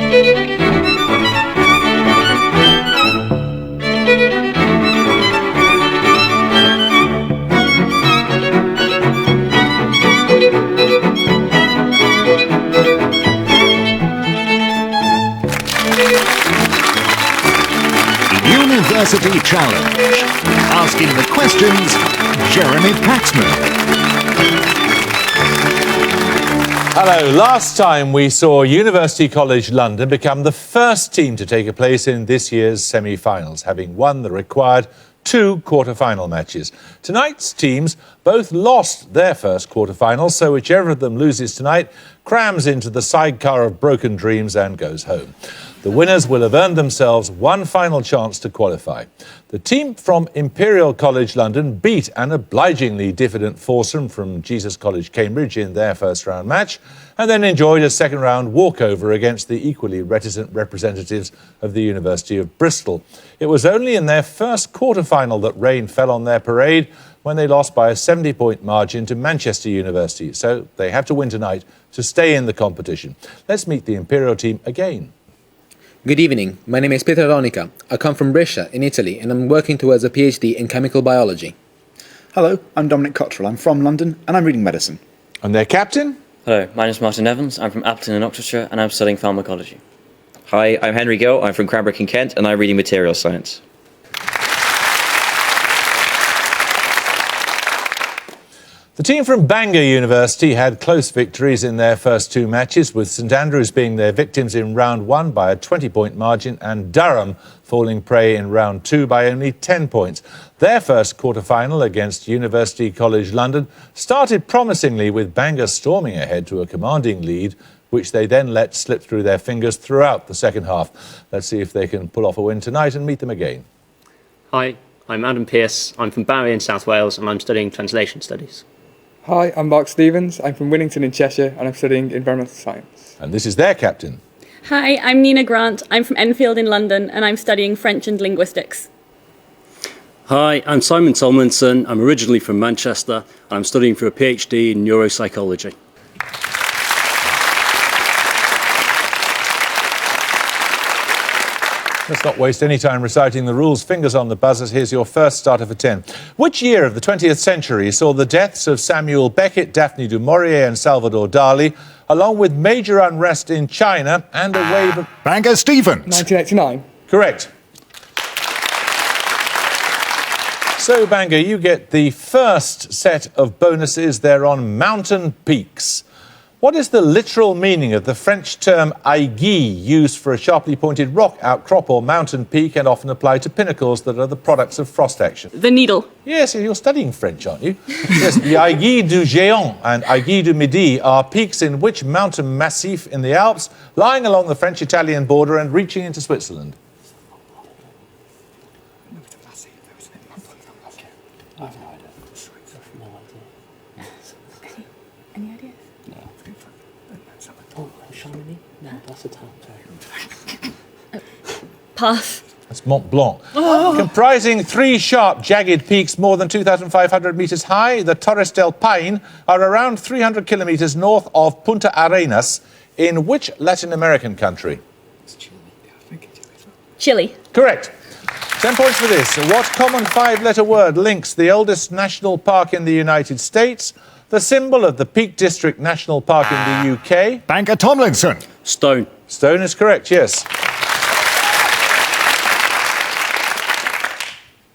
University Challenge. Asking the questions, Jeremy Paxman. Hello. Last time we saw University College London become the first team to take a place in this year's semi-finals, having won the required 2 quarter-final matches. Tonight's teams both lost their first quarter-final, so whichever of them loses tonight crams into the sidecar of broken dreams and goes home. The winners will have earned themselves one final chance to qualify. The team from Imperial College London beat an obligingly diffident foursome from Jesus College Cambridge in their first round match, and then enjoyed a second round walkover against the equally reticent representatives of the University of Bristol. It was only in their first quarter-final that rain fell on their parade, when they lost by a 70-point margin to Manchester University. So they have to win tonight to stay in the competition. Let's meet the Imperial team again. Good evening, my name is Peter Ronica. I come from Brescia in Italy and I'm working towards a PhD in chemical biology. Hello, I'm Dominic Cottrell. I'm from London and I'm reading medicine. And their captain? Hello, my name is Martin Evans. I'm from Appleton in Oxfordshire and I'm studying pharmacology. Hi, I'm Henry Gill. I'm from Cranbrook in Kent and I'm reading material science. The team from Bangor University had close victories in their first 2 matches, with St Andrews being their victims in round 1 by a 20-point margin and Durham falling prey in round 2 by only 10 points. Their first quarter-final against University College London started promisingly, with Bangor storming ahead to a commanding lead, which they then let slip through their fingers throughout the second half. Let's see if they can pull off a win tonight and meet them again. Hi, I'm Adam Pearce. I'm from Barry in South Wales and I'm studying translation studies. Hi, I'm Mark Stevens. I'm from Winnington in Cheshire and I'm studying environmental science. And this is their captain. Hi, I'm Nina Grant. I'm from Enfield in London and I'm studying French and linguistics. Hi, I'm Simon Tomlinson. I'm originally from Manchester and I'm studying for a PhD in neuropsychology. Let's not waste any time reciting the rules. Fingers on the buzzers. Here's your first starter for 10. Which year of the 20th century saw the deaths of Samuel Beckett, Daphne du Maurier and Salvador Dali, along with major unrest in China and a wave of... Bangor Stevens. 1989. Correct. So, Bangor, you get the first set of bonuses. They're on mountain peaks. What is the literal meaning of the French term aiguille, used for a sharply pointed rock outcrop or mountain peak and often applied to pinnacles that are the products of frost action? The needle. Yes, you're studying French, aren't you? Yes, the aiguille du Géant and aiguille du Midi are peaks in which mountain massif in the Alps, lying along the French-Italian border and reaching into Switzerland? Any ideas? Pass. That's Mont Blanc. Oh. Comprising 3 sharp, jagged peaks more than 2,500 metres high, the Torres del Paine are around 300 kilometres north of Punta Arenas. In which Latin American country? Chile. Correct. 10 points for this. What common 5-letter word links the oldest national park in the United States, the symbol of the Peak District National Park in the UK? Bangor Tomlinson. Stone. Stone is correct, yes.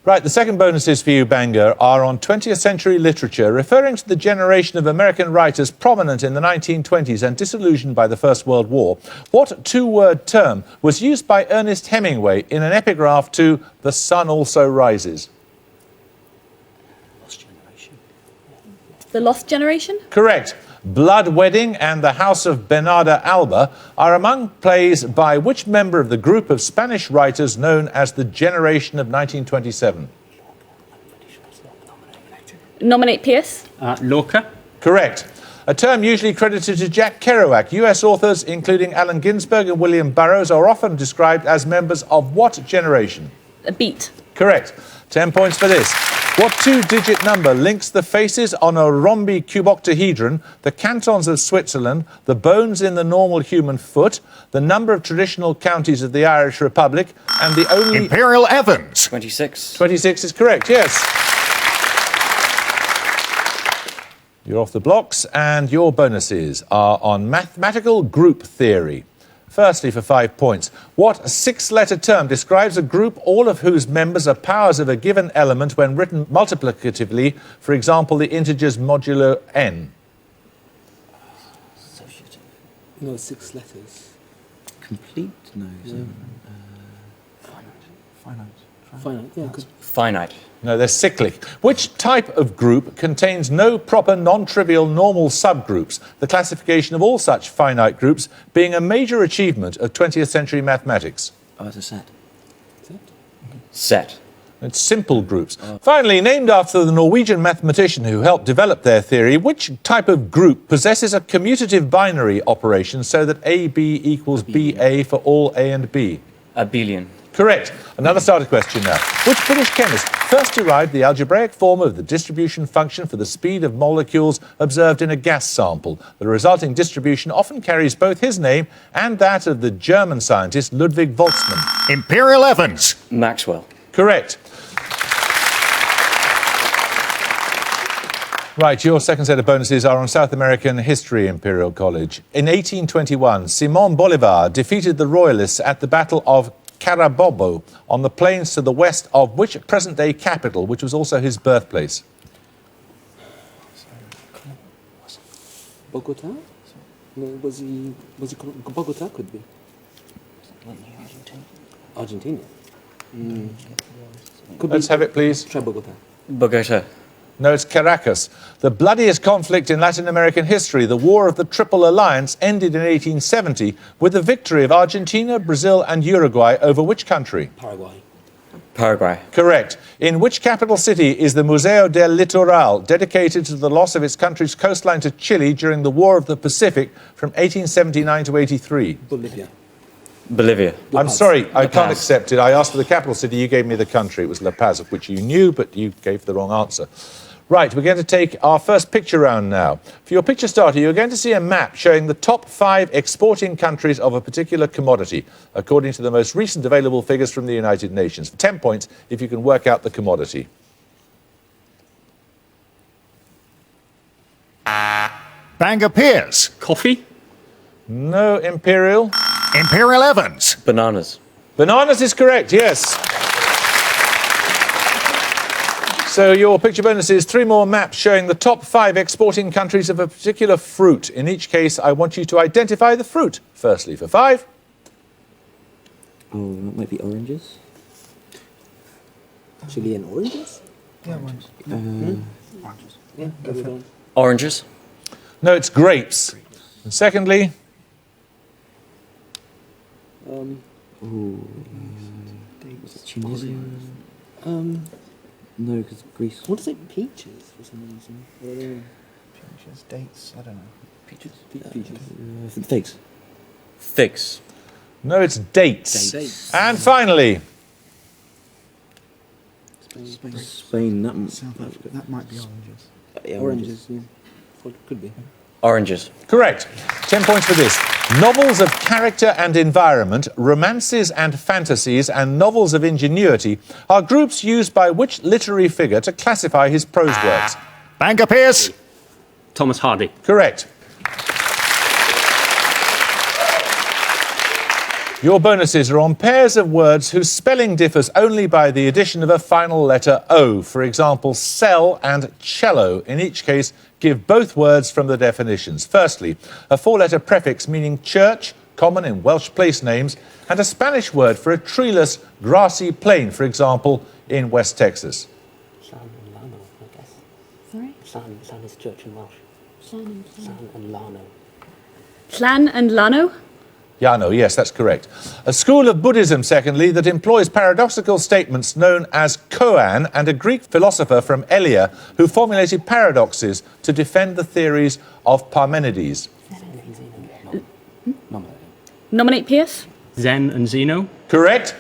Right, the second bonuses for you, Bangor, are on 20th century literature, referring to the generation of American writers prominent in the 1920s and disillusioned by the First World War. What 2-word term was used by Ernest Hemingway in an epigraph to The Sun Also Rises? The Lost Generation? Correct. Blood Wedding and The House of Bernarda Alba are among plays by which member of the group of Spanish writers known as the Generation of 1927? Nominate Pierce. Lorca. Correct. A term usually credited to Jack Kerouac. US authors, including Allen Ginsberg and William Burroughs, are often described as members of what generation? A beat. Correct. 10 points for this. What two-digit number links the faces on a rhombi-cuboctahedron, the cantons of Switzerland, the bones in the normal human foot, the number of traditional counties of the Irish Republic, and the only... Imperial Evans. 26. 26 is correct, yes. You're off the blocks, and your bonuses are on mathematical group theory. Firstly, for 5 points, what six-letter term describes a group all of whose members are powers of a given element when written multiplicatively, for example, the integers modulo n? No, 6 letters. Complete? No. Finite, yeah. Finite. No, they're cyclic. Which type of group contains no proper non-trivial normal subgroups, the classification of all such finite groups being a major achievement of 20th century mathematics? Oh, it's a set. Set. It's simple groups. Finally, named after the Norwegian mathematician who helped develop their theory, which type of group possesses a commutative binary operation so that AB equals BA for all A and B? Abelian. Correct. Another starter question now. Which British chemist first derived the algebraic form of the distribution function for the speed of molecules observed in a gas sample? The resulting distribution often carries both his name and that of the German scientist Ludwig Boltzmann. Imperial Evans. Maxwell. Correct. Right, your second set of bonuses are on South American history, Imperial College. In 1821, Simón Bolívar defeated the Royalists at the Battle of Carabobo on the plains to the west of which present-day capital, which was also his birthplace? Bogota? No, was he Bogota could be. Argentina. Let's have it, please. Try Bogota. Bogota. No, it's Caracas. The bloodiest conflict in Latin American history, the War of the Triple Alliance, ended in 1870 with the victory of Argentina, Brazil and Uruguay over which country? Paraguay. Paraguay. Correct. In which capital city is the Museo del Litoral, dedicated to the loss of its country's coastline to Chile during the War of the Pacific from 1879 to 83? Bolivia. Bolivia. I'm sorry, I can't Paz. accept it. I asked for the capital city, you gave me the country. It was La Paz, of which you knew, but you gave the wrong answer. Right, we're going to take our first picture round now. For your picture starter, you're going to see a map showing the top 5 exporting countries of a particular commodity, according to the most recent available figures from the United Nations. 10 points if you can work out the commodity. Bangor Piers. Coffee? No, Imperial. Imperial Evans. Bananas. Bananas is correct, yes. So your picture bonus is 3 more maps showing the top 5 exporting countries of a particular fruit. In each case, I want you to identify the fruit. Firstly, for 5. Oh, that might be oranges. Chilean oranges? Yeah, oranges. Oranges. Yeah, go with that. Oranges. No, it's grapes. And secondly, Was it Tunisia? No, because Greece. I want to say peaches for some reason. Peaches, dates, I don't know. Peaches? Peaches. Figs. Figs. no, it's dates. Dates. And finally, Spain. South Africa, that might be oranges. Yeah, Oranges, yeah. Could be. Oranges. correct. 10 points for this. Novels of character and environment, romances and fantasies, and novels of ingenuity are groups used by which literary figure to classify his prose works? Bangor Piers. Thomas Hardy. Correct. Your bonuses are on pairs of words whose spelling differs only by the addition of a final letter O. For example, cell and cello. In each case, give both words from the definitions. Firstly, a 4-letter prefix meaning church, common in Welsh place names, and a Spanish word for a treeless, grassy plain, for example, in West Texas. Llan and Lano, I guess. Sorry? Llan is church in Welsh. Llan and Lano. Llan and Lano? Yano, yes, that's correct. A school of Buddhism, secondly, that employs paradoxical statements known as koan, and a Greek philosopher from Elia who formulated paradoxes to defend the theories of Parmenides. Nominate Pierce? Zen and Zeno. Correct.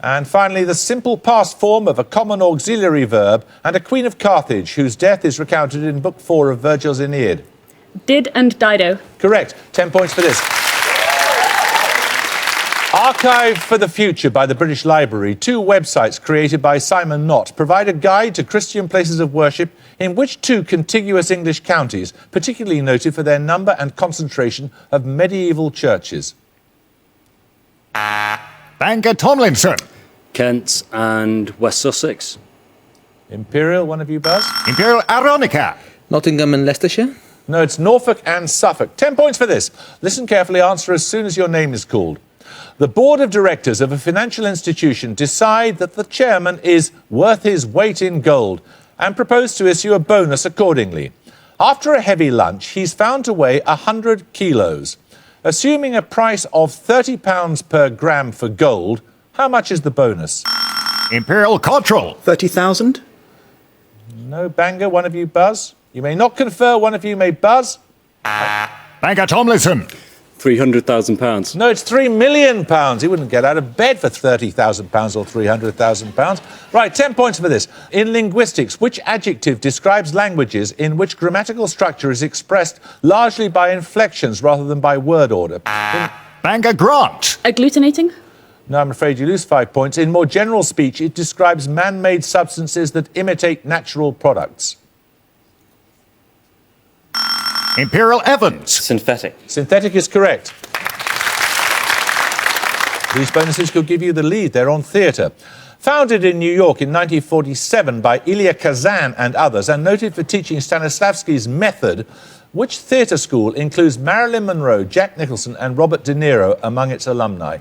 And finally, the simple past form of a common auxiliary verb and a queen of Carthage whose death is recounted in Book 4 of Virgil's Aeneid. Did and Dido. Correct. 10 points for this. Archive for the Future by the British Library, 2 websites created by Simon Knott provide a guide to Christian places of worship in which 2 contiguous English counties, particularly noted for their number and concentration of medieval churches. Bangor Tomlinson. Kent and West Sussex. Imperial, one of you buzz? Imperial Aronica. Nottingham and Leicestershire. No, it's Norfolk and Suffolk. 10 points for this. Listen carefully, answer as soon as your name is called. The board of directors of a financial institution decide that the chairman is worth his weight in gold and propose to issue a bonus accordingly. After a heavy lunch, he's found to weigh 100 kilos. Assuming a price of £30 per gram for gold, how much is the bonus? Imperial Cottrell. 30,000? No, Bangor, one of you buzz. You may not confer, one of you may buzz. Bangor Tomlinson. £300,000. No, it's £3 million. He wouldn't get out of bed for £30,000 or £300,000. Right, 10 points for this. In linguistics, which adjective describes languages in which grammatical structure is expressed largely by inflections rather than by word order? Bangor Grant. Agglutinating. No, I'm afraid you lose 5 points. In more general speech, it describes man-made substances that imitate natural products. Imperial Evans. Synthetic. Synthetic is correct. These bonuses could give you the lead. They're on theatre. Founded in New York in 1947 by Ilya Kazan and others, and noted for teaching Stanislavski's method, which theatre school includes Marilyn Monroe, Jack Nicholson and Robert De Niro among its alumni?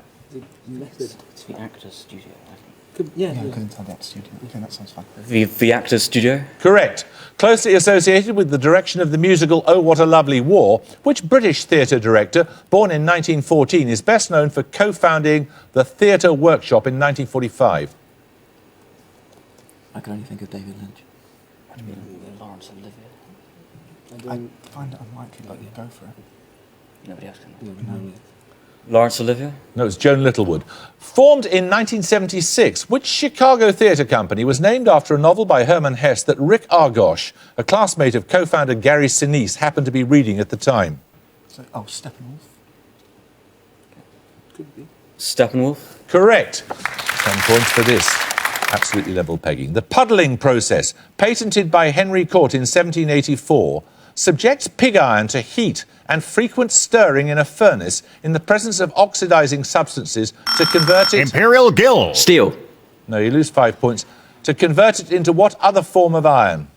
It's the Actors Studio, I think. Yeah, I couldn't tell the Actors Studio. Okay, that sounds fine. The Actors Studio. Correct. Closely associated with the direction of the musical Oh, What a Lovely War, which British theatre director, born in 1914, is best known for co-founding the Theatre Workshop in 1945? I can only think of David Lynch. Laurence Olivier. I find it unlikely, but you go for it. Nobody else can. Laurence Olivier. No, it's Joan Littlewood. Formed in 1976, which Chicago theatre company was named after a novel by Herman Hesse that Rick Argosh, a classmate of co-founder Gary Sinise, happened to be reading at the time? So, Steppenwolf. Could be. Steppenwolf. Correct. 10 points for this. Absolutely level pegging. The puddling process, patented by Henry Court in 1784, subjects pig iron to heat and frequent stirring in a furnace in the presence of oxidizing substances to convert it... Imperial Gill. Steel. No, you lose 5 points. To convert it into what other form of iron?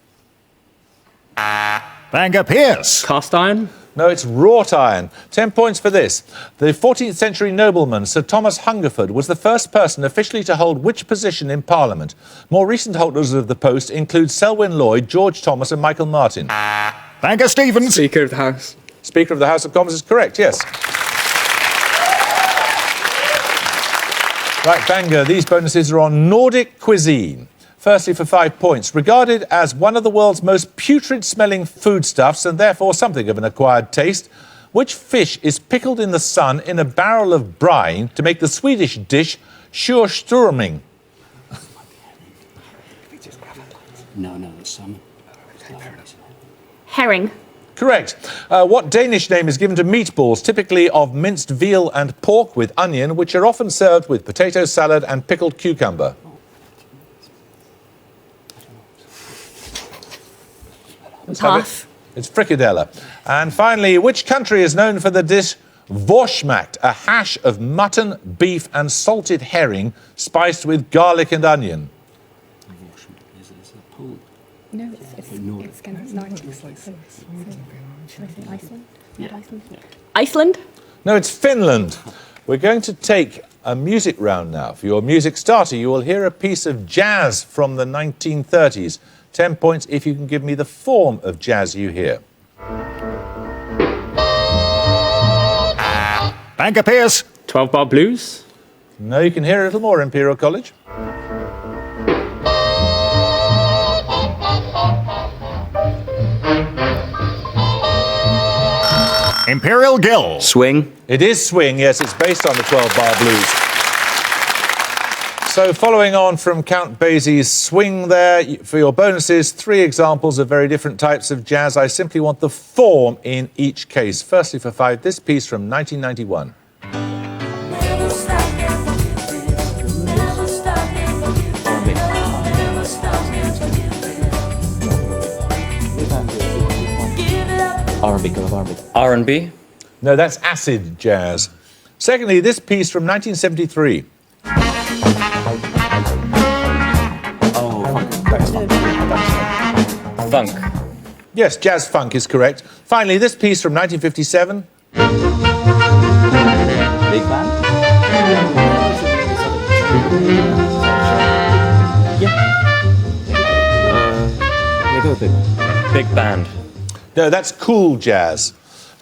Bangor Pierce. Cast iron. No, it's wrought iron. 10 points for this. The 14th century nobleman Sir Thomas Hungerford was the first person officially to hold which position in Parliament? More recent holders of the post include Selwyn Lloyd, George Thomas and Michael Martin. Bangor Stevens. Speaker of the House. Speaker of the House of Commons is correct, yes. Right, Bangor, these bonuses are on Nordic cuisine. Firstly, for 5 points, regarded as one of the world's most putrid-smelling foodstuffs and therefore something of an acquired taste, which fish is pickled in the sun in a barrel of brine to make the Swedish dish Surströmming? No, it's salmon. Herring. Correct. What Danish name is given to meatballs, typically of minced veal and pork with onion, which are often served with potato salad and pickled cucumber? Pass. It's fricadella. And finally, which country is known for the dish Vorsmacht, a hash of mutton, beef and salted herring spiced with garlic and onion? No, it's Scandinavian. Should I say Iceland? Yeah. Iceland? No, it's Finland. We're going to take a music round now. For your music starter, you will hear a piece of jazz from the 1930s. 10 points if you can give me the form of jazz you hear. Bangor Pierce. 12-bar blues. No, you can hear a little more, Imperial College. Imperial Gill. Swing. It is swing, yes, it's based on the 12-bar blues. So following on from Count Basie's swing there, for your bonuses, 3 examples of very different types of jazz. I simply want the form in each case. Firstly, for 5, this piece from 1991. R&B, go R&B. R&B. No, that's acid jazz. Secondly, this piece from 1973. Funk. Yes, jazz funk is correct. Finally, this piece from 1957. Big band? Yeah, go big band. Big band. No, that's cool jazz.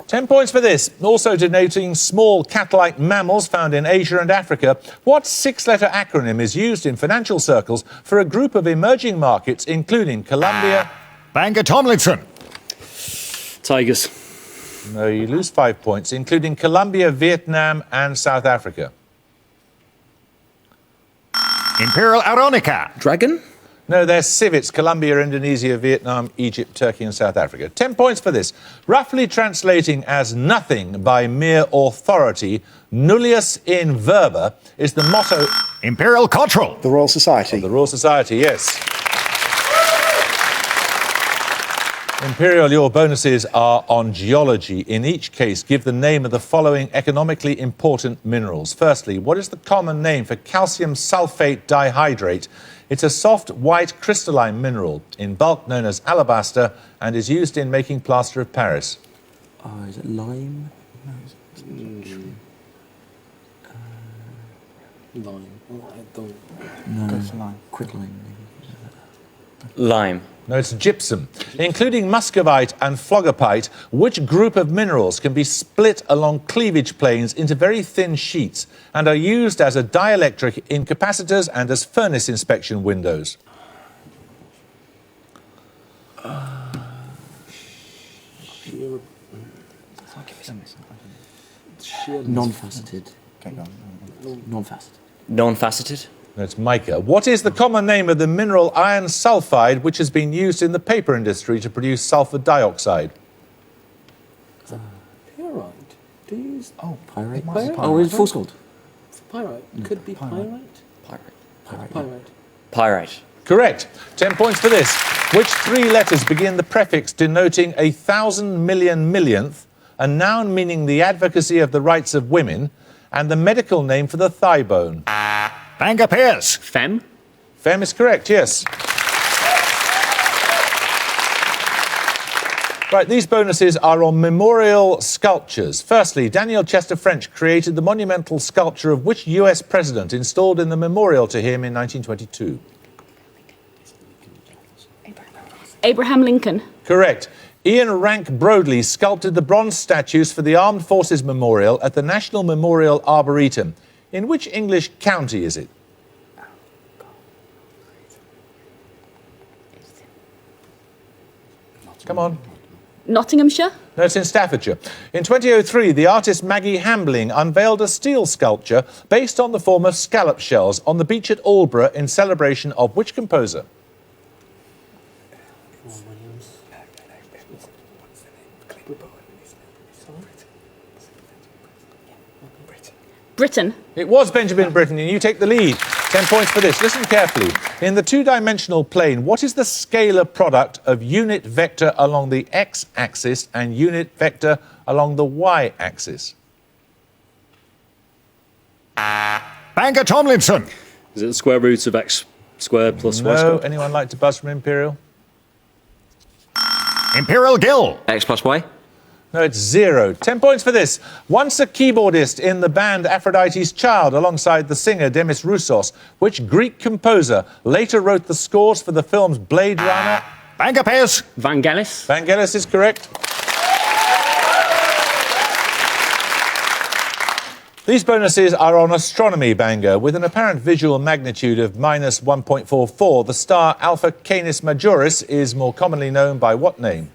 10 points for this. Also denoting small cat-like mammals found in Asia and Africa. What 6-letter acronym is used in financial circles for a group of emerging markets, including Colombia? Bangor Tomlinson. Tigers. No, you lose 5 points, including Colombia, Vietnam and South Africa. Imperial Aronica. Dragon? No, they're civets. Colombia, Indonesia, Vietnam, Egypt, Turkey and South Africa. 10 points for this. Roughly translating as nothing by mere authority, nullius in verba is the motto... Imperial Cottrell. The Royal Society. The Royal Society, yes. Imperial, your bonuses are on geology. In each case, give the name of the following economically important minerals. Firstly, what is the common name for calcium sulfate dihydrate? It's a soft, white, crystalline mineral, in bulk known as alabaster, and is used in making plaster of Paris. Oh, is it lime? No, it's Lime. I don't... no. Go for lime. Quicklime. Lime. No, it's gypsum. Including muscovite and phlogopite, which group of minerals can be split along cleavage planes into very thin sheets and are used as a dielectric in capacitors and as furnace inspection windows? Non-faceted. Non-faceted. Non-faceted. That's mica. What is the common name of the mineral iron sulfide which has been used in the paper industry to produce sulfur dioxide? Pyrite. Do you use... Oh, pyrite. Pyrite? Oh, it's false gold. Pyrite. Could be pyrite. Pyrite. Pyrite. Pyrite. Correct. 10 points for this. Which 3 letters begin the prefix denoting 1,000 million millionth, a noun meaning the advocacy of the rights of women, and the medical name for the thigh bone? Bangor Pierce. Fem. Fem is correct, yes. Right, these bonuses are on memorial sculptures. Firstly, Daniel Chester French created the monumental sculpture of which US president installed in the memorial to him in 1922? Abraham Lincoln. Correct. Ian Rank Broadley sculpted the bronze statues for the Armed Forces Memorial at the National Memorial Arboretum. In which English county is it? Come on. Nottinghamshire. No, it's in Staffordshire. In 2003, the artist Maggie Hambling unveiled a steel sculpture based on the form of scallop shells on the beach at Aldborough in celebration of which composer? Britain. It was Benjamin Britten, and you take the lead. 10 points for this. Listen carefully. In the two-dimensional plane, what is the scalar product of unit vector along the x-axis and unit vector along the y-axis? Bangor Tomlinson. Is it the square root of x squared plus y No. squared? Anyone like to buzz from Imperial? Imperial Gill. X plus Y. No, it's 0. 10 points for this. Once a keyboardist in the band Aphrodite's Child alongside the singer Demis Roussos, which Greek composer later wrote the scores for the films Blade Runner? Bangor Pierce. Vangelis. Vangelis is correct. These bonuses are on astronomy, Bangor. With an apparent visual magnitude of minus 1.44, the star Alpha Canis Majoris is more commonly known by what name?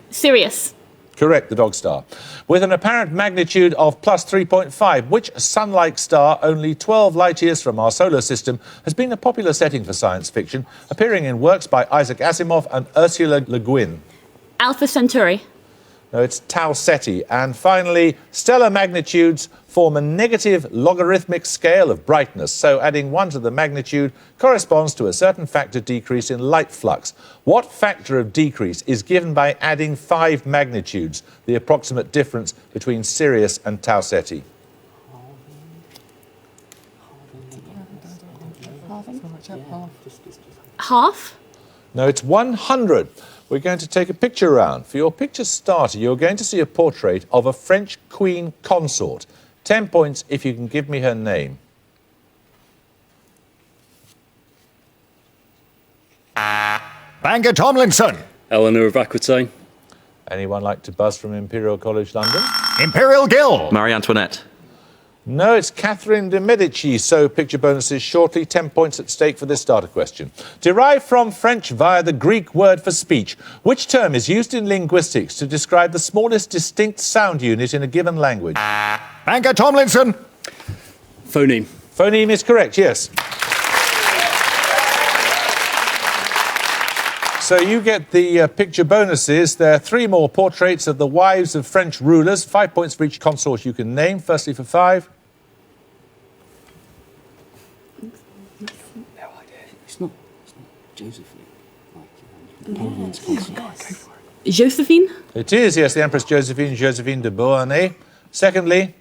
Sirius. Correct, the dog star. With an apparent magnitude of plus 3.5, which sun-like star, only 12 light years from our solar system, has been a popular setting for science fiction, appearing in works by Isaac Asimov and Ursula Le Guin? Alpha Centauri. No, it's Tau Ceti. And finally, stellar magnitudes form a negative logarithmic scale of brightness, so adding 1 to the magnitude corresponds to a certain factor decrease in light flux. What factor of decrease is given by adding 5 magnitudes, the approximate difference between Sirius and Tau Ceti? Half. No, it's 100. We're going to take a picture round. For your picture starter, you're going to see a portrait of a French queen consort. 10 points if you can give me her name. Bangor Tomlinson. Eleanor of Aquitaine. Anyone like to buzz from Imperial College London? Imperial Gill. Marie Antoinette. No, it's Catherine de Medici, so picture bonuses shortly. 10 points at stake for this starter question. Derived from French via the Greek word for speech, which term is used in linguistics to describe the smallest distinct sound unit in a given language? Bangor Tomlinson. Phoneme. Phoneme is correct, yes. So you get the picture bonuses. There are 3 more portraits of the wives of French rulers. 5 points for each consort you can name. Firstly for 5. It's not Josephine. Napoleon's consort. Josephine. It is, yes, the Empress Josephine de Beauharnais. Secondly,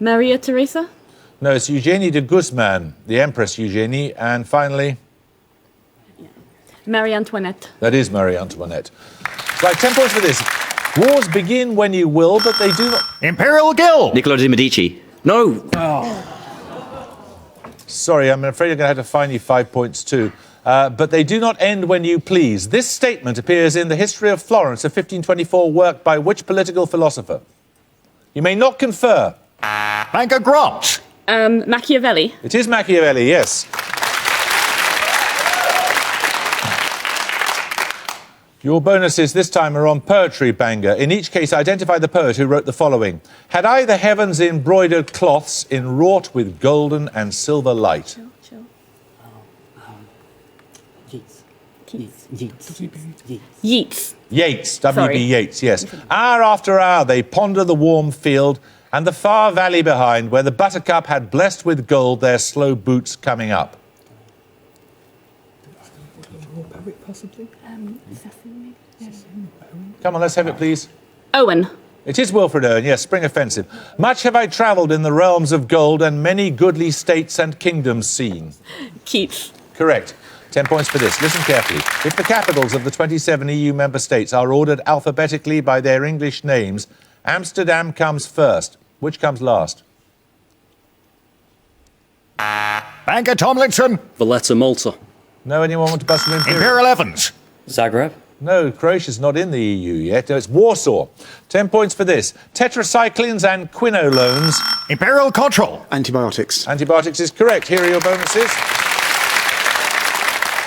Maria Theresa. no, it's Eugénie de Guzman, the Empress Eugénie. And finally, Marie Antoinette. that is Marie Antoinette. Right, 10 points for this. Wars begin when you will, but they do not... Imperial Gill. Niccolo de Medici. No! Sorry, I'm afraid I'm going to have to fine you 5 points too. But they do not end when you please. This statement appears in the History of Florence, a 1524 work by which political philosopher? You may not confer. Bangor Grant. Machiavelli. It is Machiavelli, yes. Your bonuses this time are on poetry, Bangor. In each case, identify the poet who wrote the following. Had I the heavens embroidered cloths enwrought with golden and silver light? Yeats. Yeats, W.B. Sorry. Yeats, yes. Hour after hour they ponder the warm field and the far valley behind where the buttercup had blessed with gold their slow boots coming up. Come on, let's have it, please. Owen. It is Wilfred Owen, yes, Spring Offensive. Much have I travelled in the realms of gold and many goodly states and kingdoms seen. Keats. Correct. 10 points for this. Listen carefully. If the capitals of the 27 EU member states are ordered alphabetically by their English names, Amsterdam comes first. Which comes last? Bangor Tomlinson. Valletta, Malta. No, anyone want to bust an Imperial Evans. Zagreb. No, Croatia's not in the EU yet. No, it's Warsaw. 10 points for this. Tetracyclines and quinolones. Imperial Cottrell. Antibiotics. Antibiotics is correct. Here are your bonuses.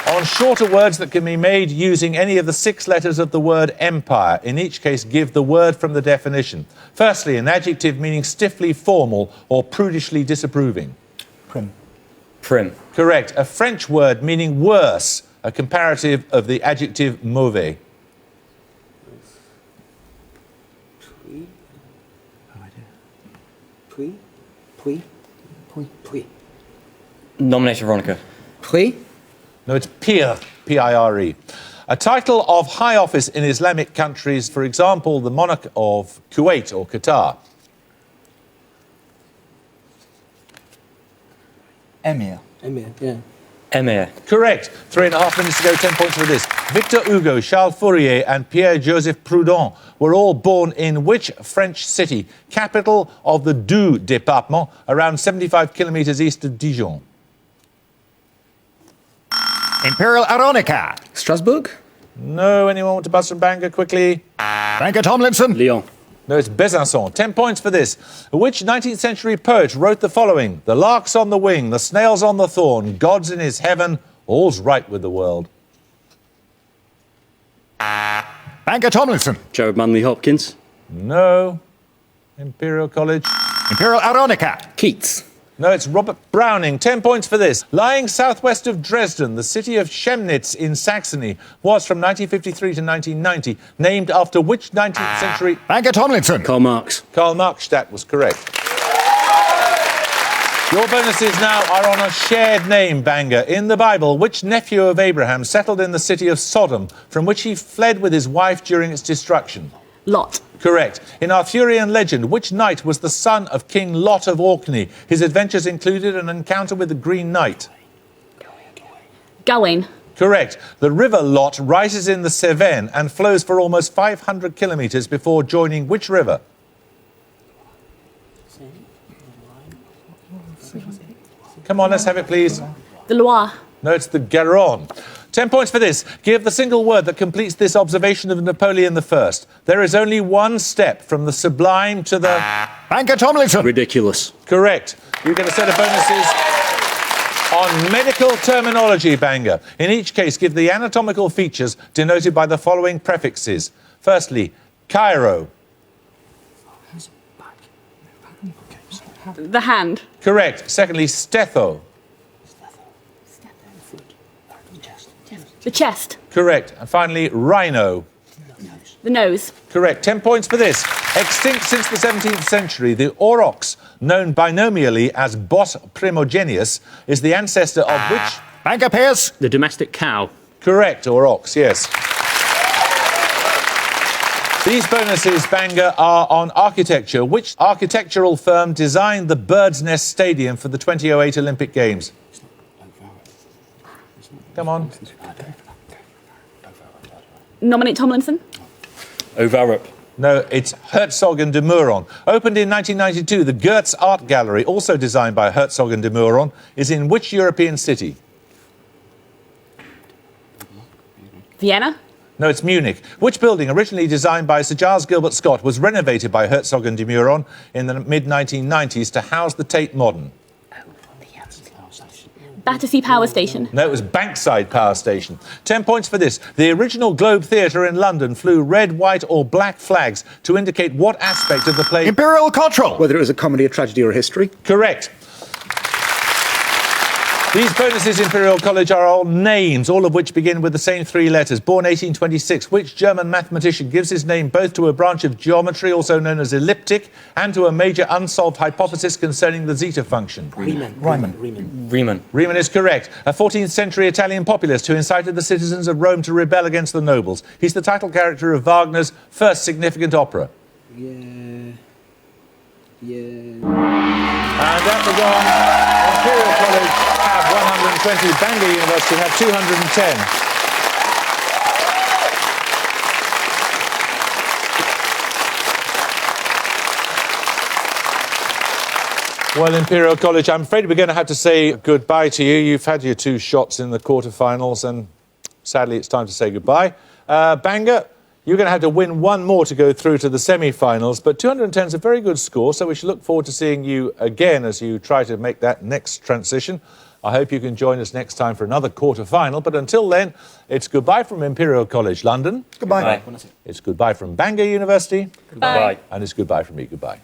On shorter words that can be made using any of the 6 letters of the word empire. In each case, give the word from the definition. Firstly, an adjective meaning stiffly formal or prudishly disapproving. Prim. Prim. Correct. A French word meaning worse, a comparative of the adjective mauvais. Nominator Veronica. Puis? No, it's pir, P-I-R-E. A title of high office in Islamic countries, for example, the monarch of Kuwait or Qatar. Emir. Emir. Correct. 3.5 minutes to go, 10 points for this. Victor Hugo, Charles Fourier and Pierre-Joseph Proudhon were all born in which French city, capital of the Doubs department, around 75 kilometres east of Dijon? Imperial Aronica. Strasbourg? No, anyone want to buzz from Bangor quickly? Bangor Tomlinson. Lyon. No, it's Besançon. 10 points for this. Which 19th century poet wrote the following? The lark's on the wing, the snail's on the thorn, God's in his heaven, All's right with the world. Bangor Tomlinson. Jared Manley Hopkins. No. Imperial College. Imperial Aronica. Keats. No, it's Robert Browning. 10 points for this. Lying southwest of Dresden, the city of Chemnitz in Saxony was, from 1953 to 1990, named after which 19th century... Bangor Tomlinson. Karl Marx. Karl Marxstadt was correct. Your bonuses now are on a shared name, Bangor. In the Bible, which nephew of Abraham settled in the city of Sodom, from which he fled with his wife during its destruction? Lot. Correct. In Arthurian legend, which knight was the son of King Lot of Orkney? His adventures included an encounter with the Green Knight. Gawain. Correct. The river Lot rises in the Cevennes and flows for almost 500 kilometres before joining which river? Come on, let's have it, please. The Loire. No, it's the Garonne. 10 points for this. Give the single word that completes this observation of Napoleon I. There is only one step from the sublime to the... Bangor Tomlinson. Ridiculous. Correct. You get a set of bonuses on medical terminology, Bangor. In each case, give the anatomical features denoted by the following prefixes. Firstly, Cairo. The hand. Correct. Secondly, Stetho. The chest. Correct. And finally, Rhino. The nose. Correct. 10 points for this. Extinct since the 17th century, the aurochs, known binomially as Bos primogenius, is the ancestor of which? Bangor Pierce. The domestic cow. Correct, aurochs, yes. These bonuses, Bangor, are on architecture. Which architectural firm designed the Bird's Nest Stadium for the 2008 Olympic Games? Come on. Nominate Tomlinson. Ovarup. No, it's Herzog and de Meuron. Opened in 1992, the Goetz Art Gallery, also designed by Herzog and de Meuron, is in which European city? Vienna. No, it's Munich. Which building, originally designed by Sir Giles Gilbert Scott, was renovated by Herzog and de Meuron in the mid-1990s to house the Tate Modern? Battersea Power Station. No, it was Bankside Power Station. 10 points for this. The original Globe Theatre in London flew red, white or black flags to indicate what aspect of the play... Imperial Cultural. Whether it was a comedy, a tragedy, or a history. Correct. These bonuses, Imperial College, are all names, all of which begin with the same three letters. Born 1826, which German mathematician gives his name both to a branch of geometry, also known as elliptic, and to a major unsolved hypothesis concerning the zeta function? Riemann. Riemann is correct. A 14th century Italian populist who incited the citizens of Rome to rebel against the nobles. He's the title character of Wagner's first significant opera. Yeah. And that was on Imperial College have 120, Bangor University have 210. Well, Imperial College, I'm afraid we're going to have to say goodbye to you. You've had your two shots in the quarterfinals, and sadly it's time to say goodbye. Bangor, you're going to have to win one more to go through to the semi-finals, but 210 is a very good score, so we should look forward to seeing you again as you try to make that next transition. I hope you can join us next time for another quarter-final, but until then, it's goodbye from Imperial College London. Goodbye. Bye. It's goodbye from Bangor University. Bye. And it's goodbye from me. Goodbye.